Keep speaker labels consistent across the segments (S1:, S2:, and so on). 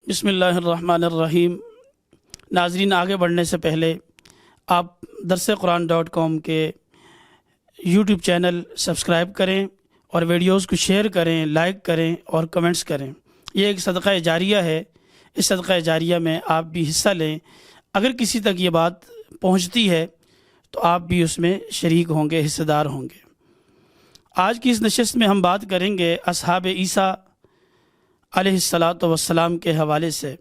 S1: بسم اللہ الرحمن الرحیم۔ ناظرین، آگے بڑھنے سے پہلے آپ درسقرآن.com کے یوٹیوب چینل سبسکرائب کریں اور ویڈیوز کو شیئر کریں، لائک کریں اور کمنٹس کریں۔ یہ ایک صدقہ جاریہ ہے، اس صدقہ جاریہ میں آپ بھی حصہ لیں۔ اگر کسی تک یہ بات پہنچتی ہے تو آپ بھی اس میں شریک ہوں گے، حصہ دار ہوں گے۔ آج کی اس نشست میں ہم بات کریں گے اصحاب عیسیٰ علیہ السلام کے حوالے سے۔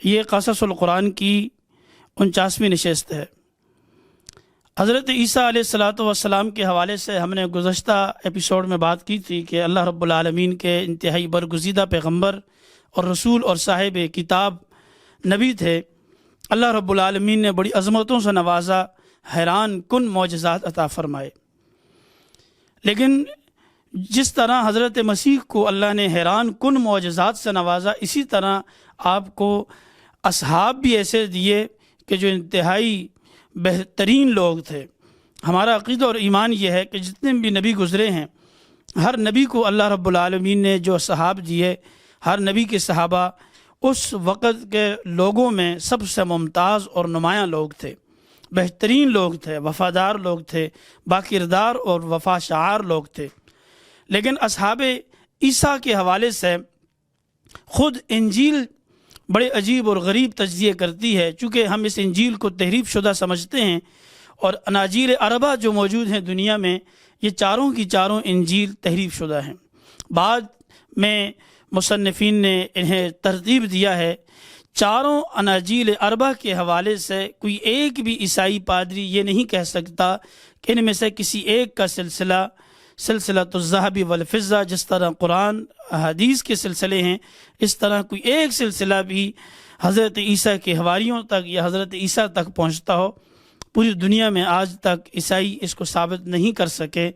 S1: یہ قصص القرآن کی 49ویں نشست ہے۔ حضرت عیسیٰ علیہ السلام کے حوالے سے ہم نے گزشتہ ایپیسوڈ میں بات کی تھی کہ اللہ رب العالمین کے انتہائی برگزیدہ پیغمبر اور رسول اور صاحب کتاب نبی تھے۔ اللہ رب العالمین نے بڑی عظمتوں سے نوازا، حیران کن معجزات عطا فرمائے۔ لیکن جس طرح حضرت مسیح کو اللہ نے حیران کن معجزات سے نوازا، اسی طرح آپ کو اصحاب بھی ایسے دیے کہ جو انتہائی بہترین لوگ تھے۔ ہمارا عقیدہ اور ایمان یہ ہے کہ جتنے بھی نبی گزرے ہیں، ہر نبی کو اللہ رب العالمین نے جو اصحاب دیے، ہر نبی کے صحابہ اس وقت کے لوگوں میں سب سے ممتاز اور نمایاں لوگ تھے، بہترین لوگ تھے، وفادار لوگ تھے، باکردار اور وفا شعار لوگ تھے۔ لیکن اصحاب عیسیٰ کے حوالے سے خود انجیل بڑے عجیب اور غریب تجزیے کرتی ہے، چونکہ ہم اس انجیل کو تحریف شدہ سمجھتے ہیں، اور اناجیل اربعہ جو موجود ہیں دنیا میں، یہ چاروں کی چاروں انجیل تحریف شدہ ہیں۔ بعد میں مصنفین نے انہیں ترتیب دیا ہے۔ چاروں اناجیل اربعہ کے حوالے سے کوئی ایک بھی عیسائی پادری یہ نہیں کہہ سکتا کہ ان میں سے کسی ایک کا سلسلۃ الذہب والفضہ، جس طرح قرآن حدیث کے سلسلے ہیں، اس طرح کوئی ایک سلسلہ بھی حضرت عیسیٰ کے حواریوں تک یا حضرت عیسیٰ تک پہنچتا ہو۔ پوری دنیا میں آج تک عیسائی اس کو ثابت نہیں کر سکے،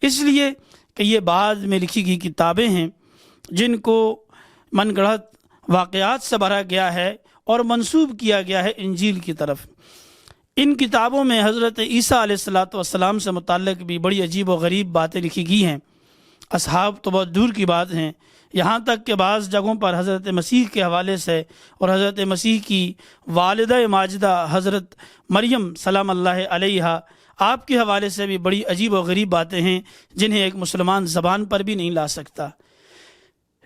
S1: اس لیے کہ یہ بعد میں لکھی گئی کتابیں ہیں جن کو من گڑھت واقعات سے بھرا گیا ہے اور منسوب کیا گیا ہے انجیل کی طرف۔ ان کتابوں میں حضرت عیسیٰ علیہ السلام سے متعلق بھی بڑی عجیب و غریب باتیں لکھی گئی ہیں۔ اصحاب تو بہت دور کی بات ہیں، یہاں تک کہ بعض جگہوں پر حضرت مسیح کے حوالے سے اور حضرت مسیح کی والدہ ماجدہ حضرت مریم سلام اللہ علیہا، آپ کے حوالے سے بھی بڑی عجیب و غریب باتیں ہیں جنہیں ایک مسلمان زبان پر بھی نہیں لا سکتا۔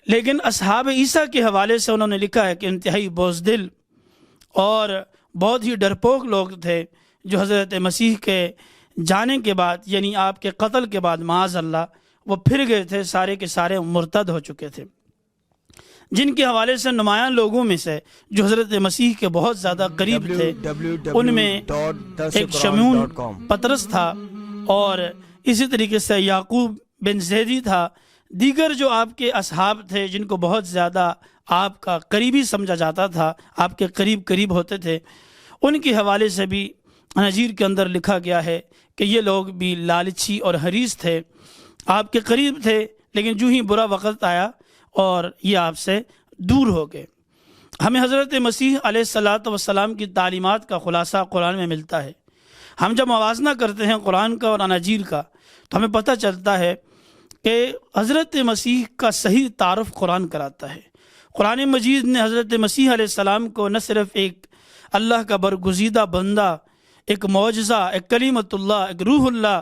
S1: لیکن اصحاب عیسیٰ کے حوالے سے انہوں نے لکھا ہے کہ انتہائی بزدل اور بہت ہی ڈرپوک لوگ تھے، جو حضرت مسیح کے جانے کے بعد، یعنی آپ کے قتل کے بعد معاذ اللہ، وہ پھر گئے تھے، سارے کے سارے مرتد ہو چکے تھے۔ جن کے حوالے سے نمایاں لوگوں میں سے جو حضرت مسیح کے بہت زیادہ قریب تھے، ان میں ایک شمعون پطرس تھا، اور اسی طریقے سے یعقوب بن زیدی تھا۔ دیگر جو آپ کے اصحاب تھے جن کو بہت زیادہ آپ کا قریبی سمجھا جاتا تھا، آپ کے قریب ہوتے تھے، ان کے حوالے سے بھی انجیل کے اندر لکھا گیا ہے کہ یہ لوگ بھی لالچی اور حریص تھے، آپ کے قریب تھے، لیکن جو ہی برا وقت آیا اور یہ آپ سے دور ہو گئے۔ ہمیں حضرت مسیح علیہ السلام کی تعلیمات کا خلاصہ قرآن میں ملتا ہے۔ ہم جب موازنہ کرتے ہیں قرآن کا اور اناجیل کا تو ہمیں پتہ چلتا ہے کہ حضرت مسیح کا صحیح تعارف قرآن کراتا ہے۔ قرآن مجید نے حضرت مسیح علیہ السلام کو نہ صرف ایک اللہ کا برگزیدہ بندہ، ایک معجزہ، ایک کلیمت اللہ، ایک روح اللہ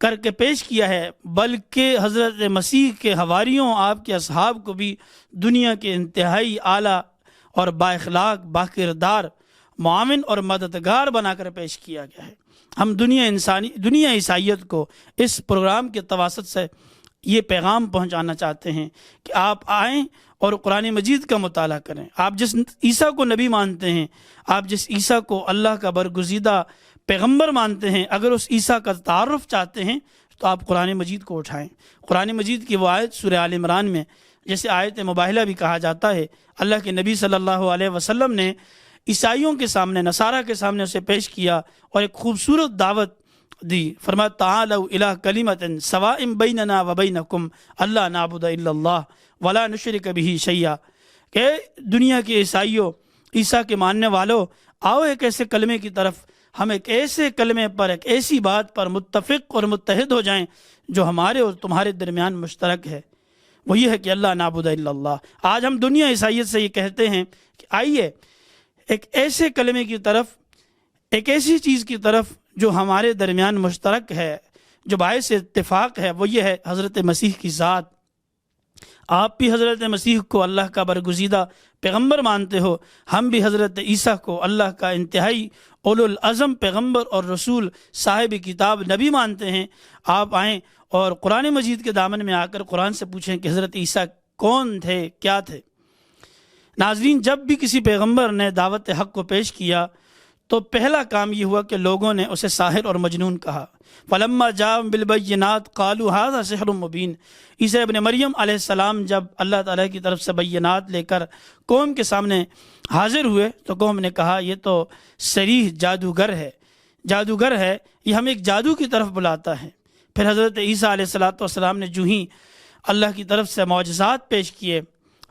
S1: کر کے پیش کیا ہے، بلکہ حضرت مسیح کے حواریوں، آپ کے اصحاب کو بھی دنیا کے انتہائی اعلیٰ اور با اخلاق، باکردار، معاون اور مددگار بنا کر پیش کیا گیا ہے۔ ہم دنیا عیسائیت کو اس پروگرام کے تواسط سے یہ پیغام پہنچانا چاہتے ہیں کہ آپ آئیں اور قرآن مجید کا مطالعہ کریں۔ آپ جس عیسیٰ کو نبی مانتے ہیں، آپ جس عیسیٰ کو اللہ کا برگزیدہ پیغمبر مانتے ہیں، اگر اس عیسیٰ کا تعارف چاہتے ہیں تو آپ قرآن مجید کو اٹھائیں۔ قرآن مجید کی وہ آیت سورہ آل عمران میں جیسے آیت مباہلہ بھی کہا جاتا ہے، اللہ کے نبی صلی اللہ علیہ وسلم نے عیسائیوں کے سامنے، نصارہ کے سامنے اسے پیش کیا اور ایک خوبصورت دعوت دی۔ فرمایا تعالوا الی کلمۃ سواء بیننا وبینکم الا نعبد الا اللہ ولا نشرک بہ شیئا، کہ دنیا کے عیسائیوں، عیسیٰ کے ماننے والوں، آؤ ایک ایسے کلمے کی طرف، ہم ایک ایسے کلمے پر، ایک ایسی بات پر متفق اور متحد ہو جائیں جو ہمارے اور تمہارے درمیان مشترک ہے۔ وہ یہ ہے کہ اللہ نعبد الا اللہ۔ آج ہم دنیا عیسائیت سے یہ کہتے ہیں کہ آئیے ایک ایسے کلمے کی طرف، ایک ایسی چیز کی طرف جو ہمارے درمیان مشترک ہے، جو باعث اتفاق ہے، وہ یہ ہے حضرت مسیح کی ذات۔ آپ بھی حضرت مسیح کو اللہ کا برگزیدہ پیغمبر مانتے ہو، ہم بھی حضرت عیسیٰ کو اللہ کا انتہائی اولو العزم پیغمبر اور رسول، صاحب کتاب، نبی مانتے ہیں۔ آپ آئیں اور قرآن مجید کے دامن میں آ کر قرآن سے پوچھیں کہ حضرت عیسیٰ کون تھے، کیا تھے۔ ناظرین، جب بھی کسی پیغمبر نے دعوت حق کو پیش کیا تو پہلا کام یہ ہوا کہ لوگوں نے اسے ساحر اور مجنون کہا۔ فلما جاءهم بالبینات قالوا هذا سحر مبین۔ عیسیٰ ابن مریم علیہ السلام جب اللہ تعالیٰ کی طرف سے بینات لے کر قوم کے سامنے حاضر ہوئے تو قوم نے کہا یہ تو صریح جادوگر ہے، جادوگر ہے، یہ ہمیں ایک جادو کی طرف بلاتا ہے۔ پھر حضرت عیسیٰ علیہ السلام نے جو ہی اللہ کی طرف سے معجزات پیش کیے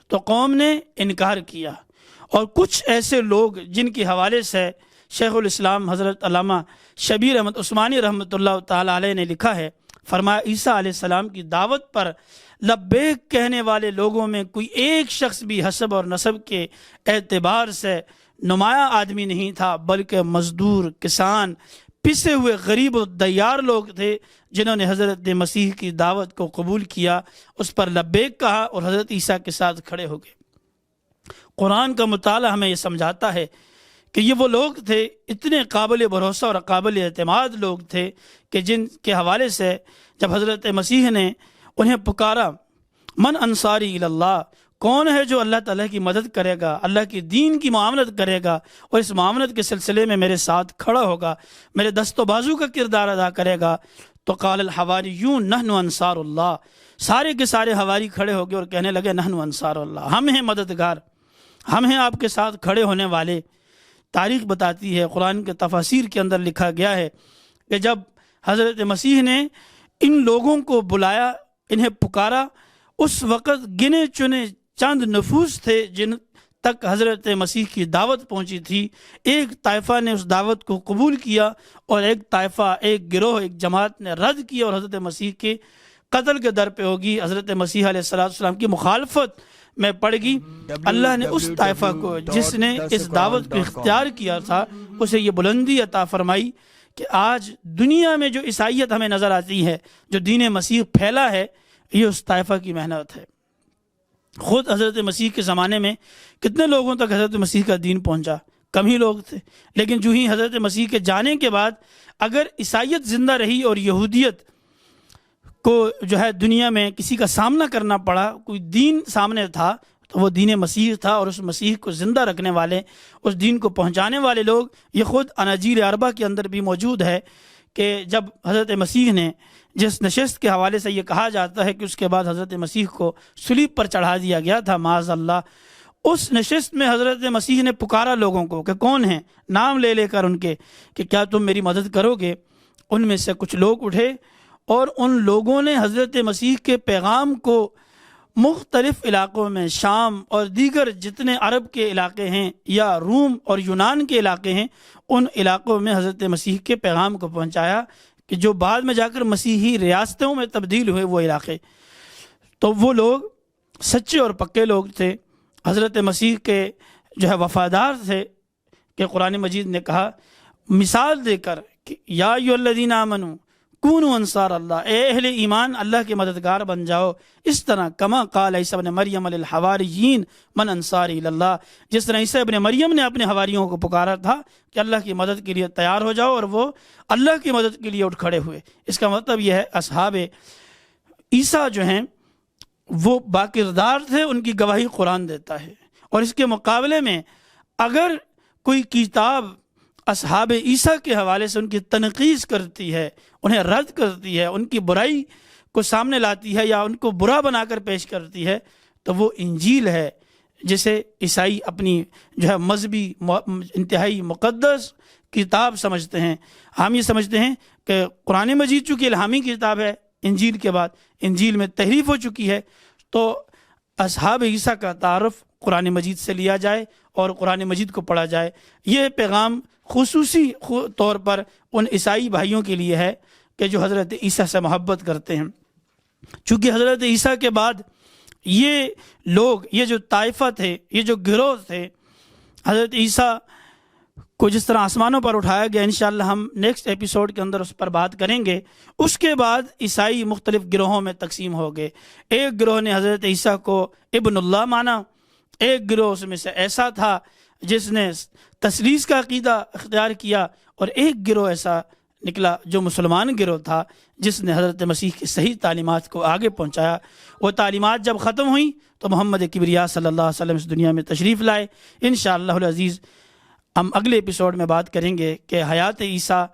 S1: تو قوم نے انکار کیا، اور کچھ ایسے لوگ جن کے حوالے سے شیخ الاسلام حضرت علامہ شبیر احمد عثمانی رحمۃ اللہ تعالی علیہ نے لکھا ہے، فرمایا عیسیٰ علیہ السلام کی دعوت پر لبیک کہنے والے لوگوں میں کوئی ایک شخص بھی حسب اور نسب کے اعتبار سے نمایاں آدمی نہیں تھا، بلکہ مزدور، کسان، پسے ہوئے غریب و دیار لوگ تھے جنہوں نے حضرت مسیح کی دعوت کو قبول کیا، اس پر لبیک کہا اور حضرت عیسیٰ کے ساتھ کھڑے ہو گئے۔ قرآن کا مطالعہ ہمیں یہ سمجھاتا ہے کہ یہ وہ لوگ تھے، اتنے قابل بھروسہ اور قابل اعتماد لوگ تھے کہ جن کے حوالے سے جب حضرت مسیح نے انہیں پکارا، من انصاری الی اللہ، کون ہے جو اللہ تعالیٰ کی مدد کرے گا، اللہ کی دین کی معاملت کرے گا اور اس معاملت کے سلسلے میں میرے ساتھ کھڑا ہوگا، میرے دست و بازو کا کردار ادا کرے گا، تو قال الحواریون نحن انصار اللہ، سارے کے سارے حواری کھڑے ہو گئے اور کہنے لگے نحن انصار اللہ، ہم ہیں مددگار، ہم ہیں آپ کے ساتھ کھڑے ہونے والے۔ تاریخ بتاتی ہے، قرآن کے تفاسیر کے اندر لکھا گیا ہے کہ جب حضرت مسیح نے ان لوگوں کو بلایا، انہیں پکارا، اس وقت گنے چنے چند نفوس تھے جن تک حضرت مسیح کی دعوت پہنچی تھی۔ ایک طائفہ نے اس دعوت کو قبول کیا اور ایک طائفہ، ایک گروہ، ایک جماعت نے رد کیا اور حضرت مسیح کے قتل کے در پہ ہوگی، حضرت مسیح علیہ السلام کی مخالفت میں پڑ گئی۔ اللہ نے اس طائفہ کو جس نے اس دعوت کو اختیار کیا تھا اسے یہ بلندی عطا فرمائی کہ آج دنیا میں جو عیسائیت ہمیں نظر آتی ہے، جو دین مسیح پھیلا ہے، یہ اس طائفہ کی محنت ہے۔ خود حضرت مسیح کے زمانے میں کتنے لوگوں تک حضرت مسیح کا دین پہنچا؟ کم ہی لوگ تھے، لیکن جو ہی حضرت مسیح کے جانے کے بعد اگر عیسائیت زندہ رہی اور یہودیت کو جو ہے دنیا میں کسی کا سامنا کرنا پڑا، کوئی دین سامنے تھا تو وہ دین مسیح تھا، اور اس مسیح کو زندہ رکھنے والے، اس دین کو پہنچانے والے لوگ، یہ خود اناجیل اربع کے اندر بھی موجود ہے کہ جب حضرت مسیح نے جس نشست کے حوالے سے یہ کہا جاتا ہے کہ اس کے بعد حضرت مسیح کو صلیب پر چڑھا دیا گیا تھا معاذ اللہ، اس نشست میں حضرت مسیح نے پکارا لوگوں کو کہ کون ہیں، نام لے لے کر ان کے کہ کیا تم میری مدد کرو گے۔ ان میں سے کچھ لوگ اٹھے اور ان لوگوں نے حضرت مسیح کے پیغام کو مختلف علاقوں میں، شام اور دیگر جتنے عرب کے علاقے ہیں یا روم اور یونان کے علاقے ہیں، ان علاقوں میں حضرت مسیح کے پیغام کو پہنچایا کہ جو بعد میں جا کر مسیحی ریاستوں میں تبدیل ہوئے وہ علاقے۔ تو وہ لوگ سچے اور پکے لوگ تھے، حضرت مسیح کے جو ہے وفادار تھے کہ قرآن مجید نے کہا مثال دے کر کہ یا ایھا الذین آمنوا کونوا انصار اللہ، اے اہل ایمان اللہ کے مددگار بن جاؤ، اس طرح کما قال عیسی ابن مریم للحواریین من انصاری اللہ، جس طرح عیسی ابن مریم نے اپنے حواریوں کو پکارا تھا کہ اللہ کی مدد کے لیے تیار ہو جاؤ، اور وہ اللہ کی مدد کے لیے اٹھ کھڑے ہوئے۔ اس کا مطلب یہ ہے اصحاب عیسیٰ جو ہیں وہ باکردار تھے، ان کی گواہی قرآن دیتا ہے۔ اور اس کے مقابلے میں اگر کوئی کتاب اصحاب عیسیٰ کے حوالے سے ان کی تنقید کرتی ہے، انہیں رد کرتی ہے، ان کی برائی کو سامنے لاتی ہے یا ان کو برا بنا کر پیش کرتی ہے، تو وہ انجیل ہے جسے عیسائی اپنی جو ہے مذہبی انتہائی مقدس کتاب سمجھتے ہیں۔ ہم یہ سمجھتے ہیں کہ قرآن مجید چونکہ الہامی کتاب ہے، انجیل کے بعد انجیل میں تحریف ہو چکی ہے، تو اصحاب عیسیٰ کا تعارف قرآن مجید سے لیا جائے اور قرآن مجید کو پڑھا جائے۔ یہ پیغام خصوصی طور پر ان عیسائی بھائیوں کے لیے ہے کہ جو حضرت عیسیٰ سے محبت کرتے ہیں۔ چونکہ حضرت عیسیٰ کے بعد یہ لوگ، یہ جو طائفہ تھے، یہ جو گروہ تھے، حضرت عیسیٰ کو جس طرح آسمانوں پر اٹھایا گیا، انشاءاللہ ہم نیکسٹ ایپیسوڈ کے اندر اس پر بات کریں گے۔ اس کے بعد عیسائی مختلف گروہوں میں تقسیم ہو گئے۔ ایک گروہ نے حضرت عیسیٰ کو ابن اللہ مانا، ایک گروہ اس میں سے ایسا تھا جس نے تثلیث کا عقیدہ اختیار کیا، اور ایک گروہ ایسا نکلا جو مسلمان گروہ تھا جس نے حضرت مسیح کی صحیح تعلیمات کو آگے پہنچایا۔ وہ تعلیمات جب ختم ہوئیں تو محمد کبریا صلی اللہ علیہ وسلم اس دنیا میں تشریف لائے۔ انشاءاللہ العزیز ہم اگلے ایپیسوڈ میں بات کریں گے کہ حیات عیسیٰ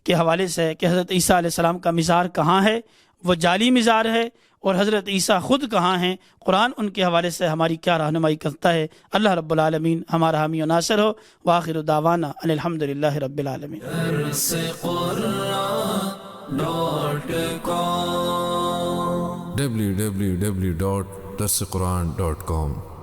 S1: کے حوالے سے کہ حضرت عیسیٰ علیہ السلام کا مزار کہاں ہے، وہ جعلی مزار ہے، اور حضرت عیسیٰ خود کہاں ہیں، قرآن ان کے حوالے سے ہماری کیا رہنمائی کرتا ہے۔ اللہ رب العالمین ہمارا حامی و ناصر ہو۔ وآخر دعوانا ان الحمدللہ رب العالمین۔
S2: www.darsequran.com